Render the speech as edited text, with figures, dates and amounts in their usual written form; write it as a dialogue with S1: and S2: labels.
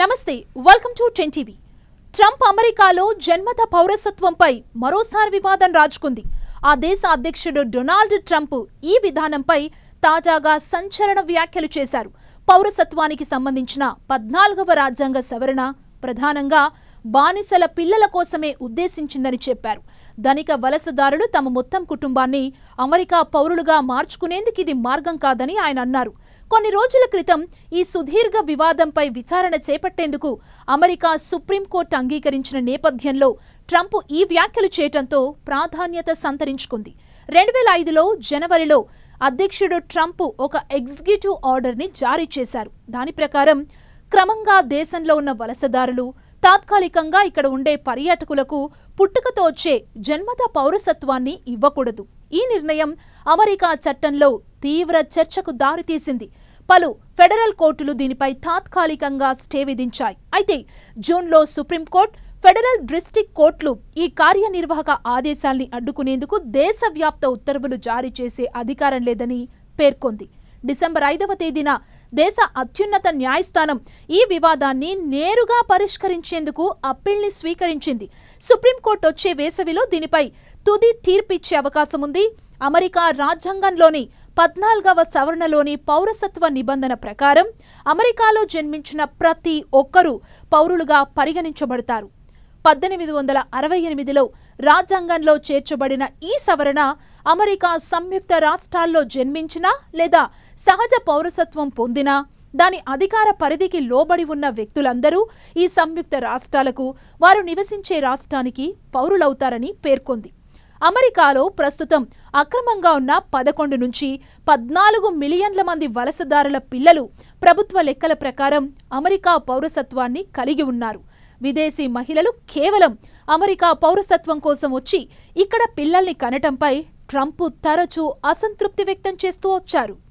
S1: నమస్తే, welcome to 10 TV. Trump అమెరికాలో జన్మత పౌరసత్వంపై మరోసారి వివాదం రాజుకుంది. ఆ దేశ అధ్యక్షుడు డొనాల్డ్ ట్రంప్ ఈ విధానంపై తాజాగా సంచలన వ్యాఖ్యలు చేశారు. పౌరసత్వానికి సంబంధించిన 14వ రాజ్యాంగ సవరణ ప్రధానంగా బానిసల పిల్లల కోసమే ఉద్దేశించిందని చెప్పారు. ధనిక వలసదారులు తమ మొత్తం కుటుంబాన్ని అమెరికా పౌరులుగా మార్చుకునేందుకు ఇది మార్గం కాదని ఆయన అన్నారు. కొన్ని రోజుల క్రితం ఈ సుదీర్ఘ వివాదంపై విచారణ చేపట్టేందుకు అమెరికా సుప్రీంకోర్టు అంగీకరించిన నేపథ్యంలో ట్రంప్ ఈ వ్యాఖ్యలు చేయడంతో ప్రాధాన్యత సంతరించుకుంది. 2005లో జనవరిలో అధ్యక్షుడు ట్రంప్ ఒక ఎగ్జిక్యూటివ్ ఆర్డర్ని జారీ చేశారు. దాని ప్రకారం క్రమంగా దేశంలో ఉన్న వలసదారులు, తాత్కాలికంగా ఇక్కడ ఉండే పర్యాటకులకు పుట్టుకతో వచ్చే జన్మత పౌరసత్వాన్ని ఇవ్వకూడదు. ఈ నిర్ణయం అమెరికా చట్టంలో తీవ్ర చర్చకు దారితీసింది. పలు ఫెడరల్ కోర్టులు దీనిపై తాత్కాలికంగా స్టే విధించాయి. అయితే జూన్లో సుప్రీంకోర్టు, ఫెడరల్ డిస్ట్రిక్ట్ కోర్టులు ఈ కార్యనిర్వాహక ఆదేశాల్ని అడ్డుకునేందుకు దేశవ్యాప్త ఉత్తర్వులు జారీ చేసే అధికారం లేదని పేర్కొంది. డిసెంబర్ 5వ తేదీన దేశ అత్యున్నత న్యాయస్థానం ఈ వివాదాన్ని నేరుగా పరిష్కరించేందుకు అప్పీల్ని స్వీకరించింది. సుప్రీంకోర్టు వచ్చే వేసవిలో దీనిపై తుది తీర్పిచ్చే అవకాశం ఉంది. అమెరికా రాజ్యాంగంలోని 14వ సవరణలోని పౌరసత్వ నిబంధన ప్రకారం అమెరికాలో జన్మించిన ప్రతి ఒక్కరూ పౌరులుగా పరిగణించబడతారు. 1868లో రాజ్యాంగంలో చేర్చబడిన ఈ సవరణ అమెరికా సంయుక్త రాష్ట్రాల్లో జన్మించినా లేదా సహజ పౌరసత్వం పొందినా దాని అధికార పరిధికి లోబడి ఉన్న వ్యక్తులందరూ ఈ సంయుక్త రాష్ట్రాలకు, వారు నివసించే రాష్ట్రానికి పౌరులవుతారని పేర్కొంది. అమెరికాలో ప్రస్తుతం అక్రమంగా ఉన్న 11 నుంచి 14 మిలియన్ల మంది వలసదారుల పిల్లలు ప్రభుత్వ లెక్కల ప్రకారం అమెరికా పౌరసత్వాన్ని కలిగి ఉన్నారు. విదేశీ మహిళలు కేవలం అమెరికా పౌరసత్వం కోసం వచ్చి ఇక్కడ పిల్లల్ని కనటంపై ట్రంప్ తరచూ అసంతృప్తి వ్యక్తం చేస్తూ వచ్చారు.